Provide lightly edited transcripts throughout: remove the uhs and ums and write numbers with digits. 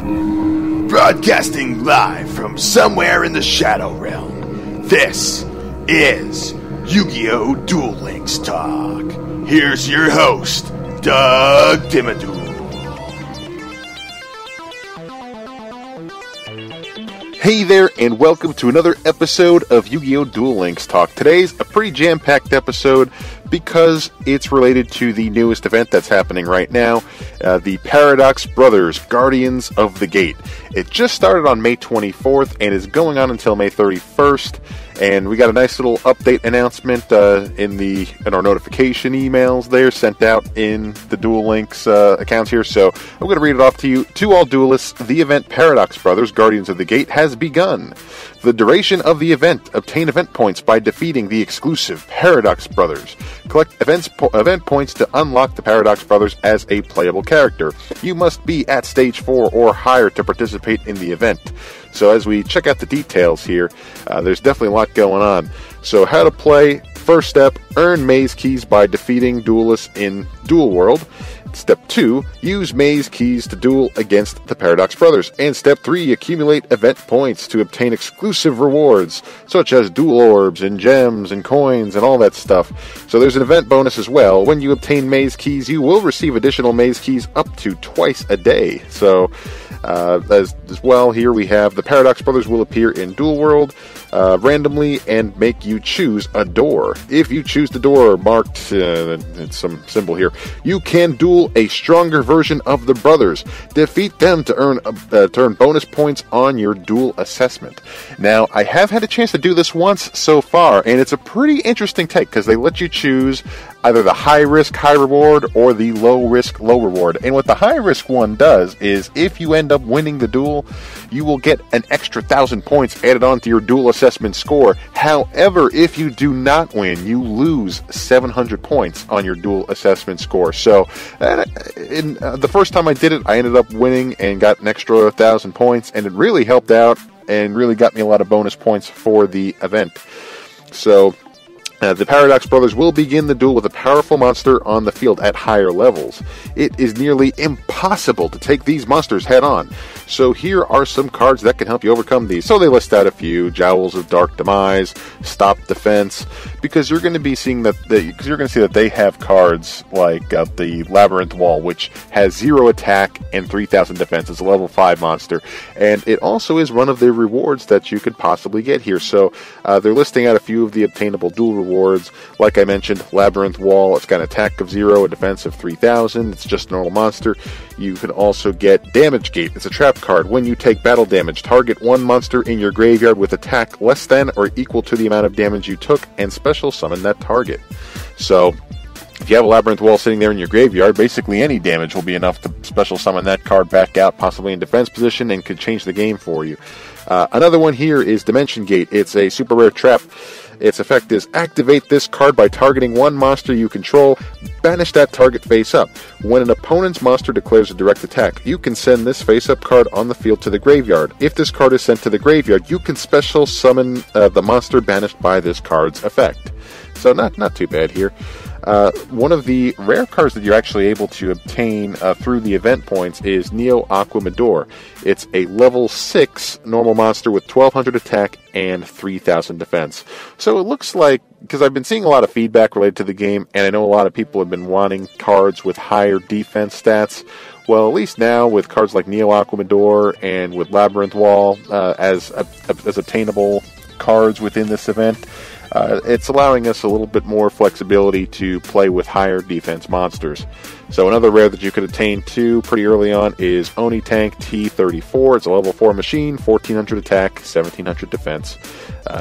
Broadcasting live from somewhere in the Shadow Realm, this is YuGiOh Duel Links Talk. Here's your host, Doug Dimmaduel. Hey there, and welcome to another episode of YuGiOh Duel Links Talk. Today's a pretty jam-packed episode because it's related to the newest event that's happening right now, the Paradox Brothers Guardians of the Gate. It just started on May 24th and is going on until May 31st. And we got a nice little update announcement in our notification emails there sent out in the Duel Links accounts here. So I'm going to read it off to you. To all duelists, the event Paradox Brothers Guardians of the Gate has begun. The duration of the event: obtain event points by defeating the exclusive Paradox Brothers. Collect event points to unlock the Paradox Brothers as a playable character. You must be at stage 4 or higher to participate in the event. So as we check out the details here, there's definitely a lot going on. So how to play: first step, earn maze keys by defeating duelists in Duel World. Step 2, use maze keys to duel against the Paradox Brothers. And step 3, accumulate event points to obtain exclusive rewards, such as duel orbs and gems and coins and all that stuff. So there's an event bonus as well. When you obtain maze keys, you will receive additional maze keys up to twice a day. So as well, here we have the Paradox Brothers will appear in Duel World randomly and make you choose a door. If you choose the door marked, it's some symbol here, you can duel a stronger version of the brothers. Defeat them to earn bonus points on your duel assessment. Now, I have had a chance to do this once so far, and it's a pretty interesting take because they let you choose either the high risk, high reward, or the low risk, low reward. And what the high risk one does is if you end up winning the duel, you will get an extra 1,000 points added on to your duel assessment score. However, if you do not win, you lose 700 points on your duel assessment score. So, the first time I did it, I ended up winning and got an extra 1,000 points, and it really helped out and really got me a lot of bonus points for the event. So, the Paradox Brothers will begin the duel with a powerful monster on the field at higher levels. It is nearly impossible to take these monsters head on. So here are some cards that can help you overcome these. So they list out a few: Jowls of Dark Demise, Stop Defense, because you're going to be seeing that you're going to see that they have cards like the Labyrinth Wall, which has 0 attack and 3,000 defense. It's a level 5 monster, and it also is one of the rewards that you could possibly get here. So they're listing out a few of the obtainable duel rewards. Like I mentioned, Labyrinth Wall, it's got an attack of 0, a defense of 3,000. It's just a normal monster. You can also get Damage Gate. It's a trap card. When you take battle damage, target one monster in your graveyard with attack less than or equal to the amount of damage you took and special summon that target. So if you have a Labyrinth Wall sitting there in your graveyard, basically any damage will be enough to special summon that card back out, possibly in defense position, and could change the game for you. Another one here is Dimension Gate. It's a super rare trap. Its effect is: activate this card by targeting one monster you control. Banish that target face up. When an opponent's monster declares a direct attack, you can send this face-up card on the field to the graveyard. If this card is sent to the graveyard, you can special summon the monster banished by this card's effect. So not too bad here. One of the rare cards that you're actually able to obtain through the event points is Neo Aquamador. It's a level 6 normal monster with 1,200 attack and 3,000 defense. So it looks like, because I've been seeing a lot of feedback related to the game, and I know a lot of people have been wanting cards with higher defense stats. Well, at least now with cards like Neo Aquamador and with Labyrinth Wall as obtainable cards within this event, it's allowing us a little bit more flexibility to play with higher defense monsters. So another rare that you could attain too pretty early on is Oni Tank T34. It's a level 4 machine, 1,400 attack, 1,700 defense.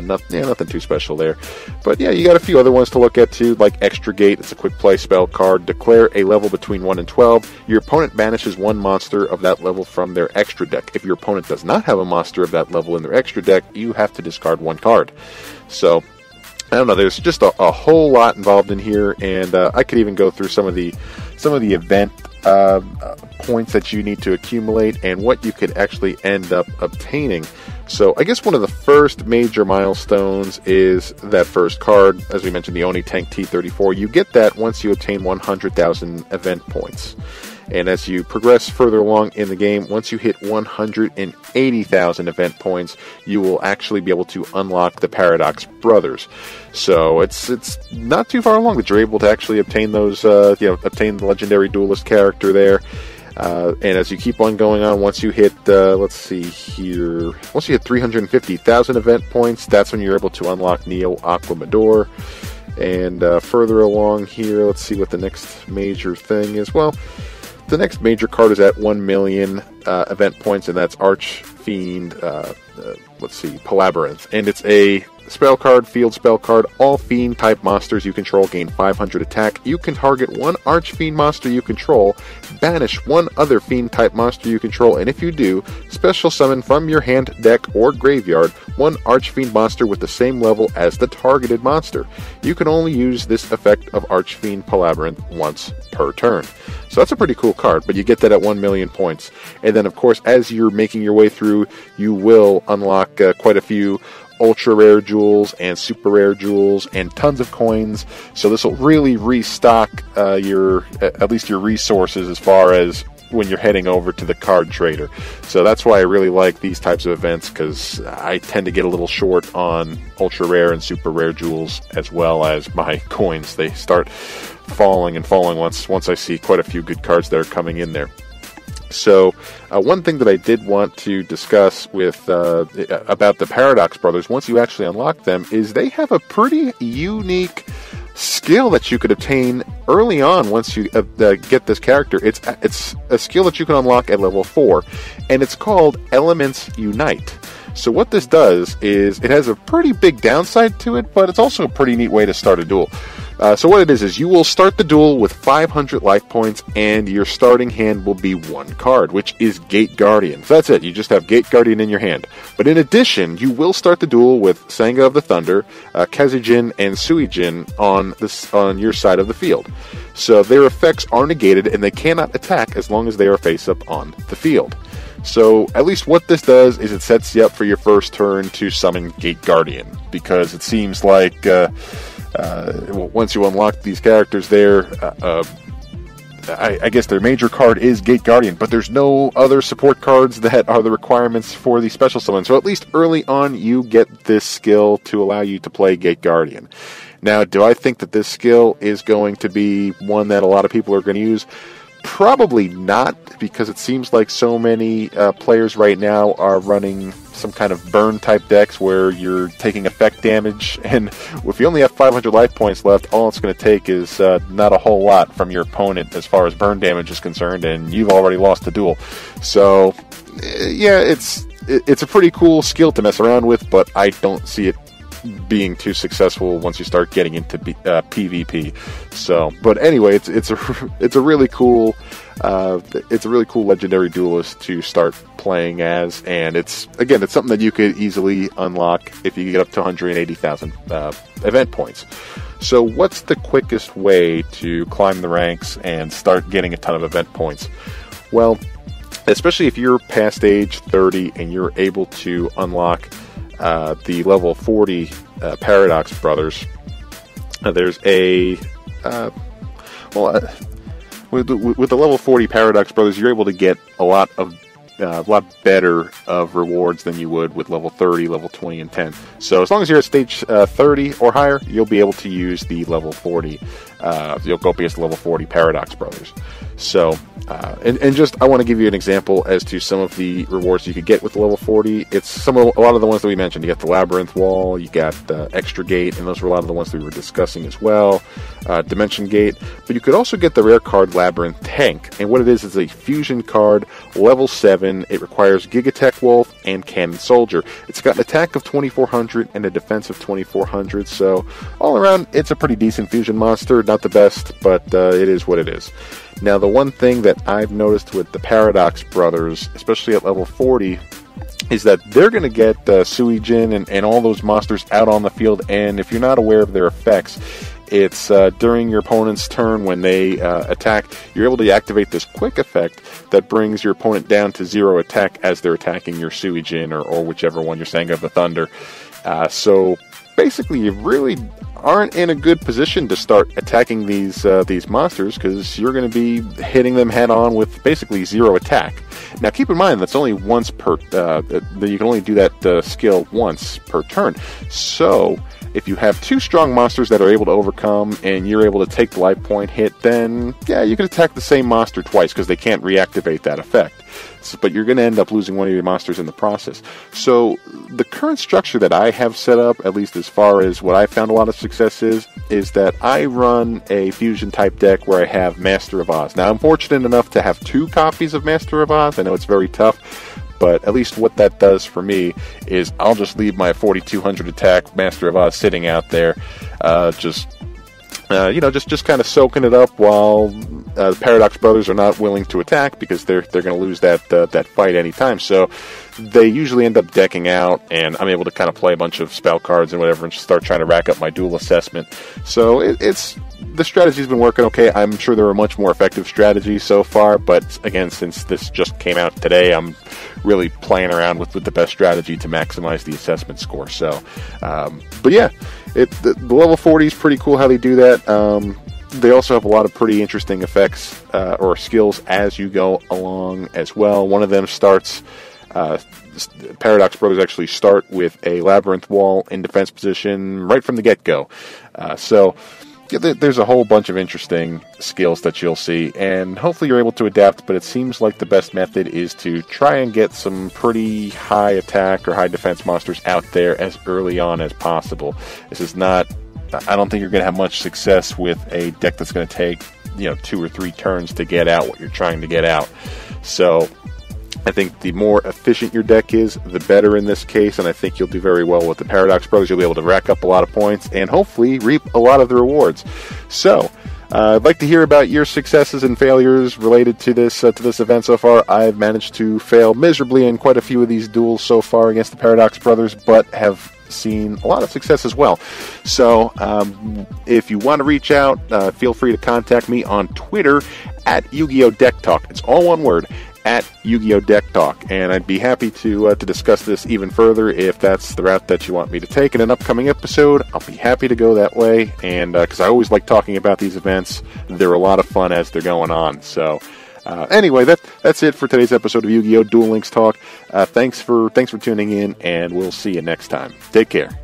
Nothing too special there. But yeah, you got a few other ones to look at too, like Extra Gate. It's a quick play spell card. Declare a level between 1 and 12. Your opponent banishes one monster of that level from their extra deck. If your opponent does not have a monster of that level in their extra deck, you have to discard one card. So I don't know, there's just a whole lot involved in here, and I could even go through some of the event points that you need to accumulate and what you could actually end up obtaining. So I guess one of the first major milestones is that first card, as we mentioned, the Oni Tank T34. You get that once you obtain 100,000 event points. And as you progress further along in the game, once you hit 180,000 event points, you will actually be able to unlock the Paradox Brothers. So it's not too far along that you're able to actually obtain those, obtain the Legendary Duelist character there. And as you keep on going on, once you hit, once you hit 350,000 event points, that's when you're able to unlock Neo Aquamador. And further along here, let's see what the next major thing is. Well, the next major card is at 1 million event points, and that's Archfiend, Palabyrinth. And it's a spell card, field spell card. All fiend type monsters you control gain 500 attack. You can target one Archfiend monster you control, banish one other fiend type monster you control, and if you do, special summon from your hand, deck, or graveyard one Archfiend monster with the same level as the targeted monster. You can only use this effect of Archfiend Palabyrinth once per turn. So that's a pretty cool card, but you get that at 1 million points. And then, of course, as you're making your way through, you will unlock quite a few ultra rare jewels and super rare jewels and tons of coins. So this will really restock at least your resources as far as when you're heading over to the card trader. So that's why I really like these types of events, because I tend to get a little short on ultra rare and super rare jewels, as well as my coins. They start falling and falling once I see quite a few good cards that are coming in there. So one thing that I did want to discuss with about the Paradox Brothers, once you actually unlock them, is they have a pretty unique skill that you could obtain early on once you get this character. It's a skill that you can unlock at level 4, and it's called Elements Unite. So what this does is it has a pretty big downside to it, but it's also a pretty neat way to start a duel. So what it is you will start the duel with 500 life points, and your starting hand will be one card, which is Gate Guardian. So that's it. You just have Gate Guardian in your hand. But in addition, you will start the duel with Sanga of the Thunder, Kazujin, and Suijin on your side of the field. So their effects are negated, and they cannot attack as long as they are face up on the field. So at least what this does is it sets you up for your first turn to summon Gate Guardian, because it seems like once you unlock these characters there, I guess their major card is Gate Guardian, but there's no other support cards that are the requirements for the special summon. So at least early on, you get this skill to allow you to play Gate Guardian. Now, do I think that this skill is going to be one that a lot of people are going to use? Probably not, because it seems like so many players right now are running some kind of burn type decks where you're taking effect damage, and if you only have 500 life points left, all it's going to take is not a whole lot from your opponent as far as burn damage is concerned, and you've already lost the duel. So yeah, it's a pretty cool skill to mess around with, but I don't see it being too successful once you start getting into PvP. So, but anyway, it's a really cool Legendary Duelist to start playing as, and it's something that you could easily unlock if you get up to 180,000 event points. So, what's the quickest way to climb the ranks and start getting a ton of event points? Well, especially if you're past age 30 and you're able to unlock the level 40 Paradox Brothers, there's a with the level 40 Paradox Brothers, you're able to get a lot better of rewards than you would with level 30, level 20, and 10. So as long as you're at stage 30 or higher, you'll be able to use the level 40. You'll go past level 40 Paradox Brothers. So, I want to give you an example as to some of the rewards you could get with level 40. It's a lot of the ones that we mentioned. You got the Labyrinth Wall, you got Extra Gate, and those were a lot of the ones that we were discussing as well. Dimension Gate, but you could also get the rare card Labyrinth Tank, and what it is a fusion card, level 7. It requires Gigatech Wolf and Cannon Soldier. It's got an attack of 2400 and a defense of 2400, so all around it's a pretty decent fusion monster. Not the best, but it is what it is. Now, the one thing that I've noticed with the Paradox Brothers, especially at level 40, is that they're going to get Suijin and all those monsters out on the field, and if you're not aware of their effects, it's during your opponent's turn when they attack, you're able to activate this quick effect that brings your opponent down to 0 attack as they're attacking your Suijin or whichever one you're saying of the Thunder. So basically, you really aren't in a good position to start attacking these monsters, because you're going to be hitting them head on with basically zero attack. Now, keep in mind that's only once per. You can only do that skill once per turn. So, if you have two strong monsters that are able to overcome, and you're able to take the life point hit, then yeah, you can attack the same monster twice because they can't reactivate that effect. But you're going to end up losing one of your monsters in the process. So the current structure that I have set up, at least as far as what I found a lot of success is that I run a fusion type deck where I have Master of Oz. Now, I'm fortunate enough to have 2 copies of Master of Oz. I know it's very tough, but at least what that does for me is I'll just leave my 4200 attack Master of Oz sitting out there, just kind of soaking it up while the Paradox Brothers are not willing to attack, because they're going to lose that fight anytime. So they usually end up decking out, and I'm able to kind of play a bunch of spell cards and whatever, and just start trying to rack up my duel assessment. So the strategy's been working okay. I'm sure there are much more effective strategies so far, but again, since this just came out today, I'm really playing around with the best strategy to maximize the assessment score. So, but yeah, the level 40 is pretty cool how they do that. They also have a lot of pretty interesting effects or skills as you go along as well. One of them starts. Paradox Brothers actually start with a labyrinth wall in defense position right from the get-go. So there's a whole bunch of interesting skills that you'll see, and hopefully you're able to adapt, but it seems like the best method is to try and get some pretty high attack or high defense monsters out there as early on as possible. I don't think you're going to have much success with a deck that's going to take 2 or 3 turns to get out what you're trying to get out. So I think the more efficient your deck is, the better in this case, and I think you'll do very well with the Paradox Brothers. You'll be able to rack up a lot of points and hopefully reap a lot of the rewards. So, I'd like to hear about your successes and failures related to this event so far. I've managed to fail miserably in quite a few of these duels so far against the Paradox Brothers, but have seen a lot of success as well. So, if you want to reach out, feel free to contact me on Twitter at YuGiOh Deck Talk. It's all one word, at YuGiOh Deck Talk, and I'd be happy to discuss this even further if that's the route that you want me to take in an upcoming episode. I'll be happy to go that way, and because I always like talking about these events, they're a lot of fun as they're going on. So anyway, that's it for today's episode of YuGiOh Duel Links Talk. Thanks for tuning in, and we'll see you next time. Take care.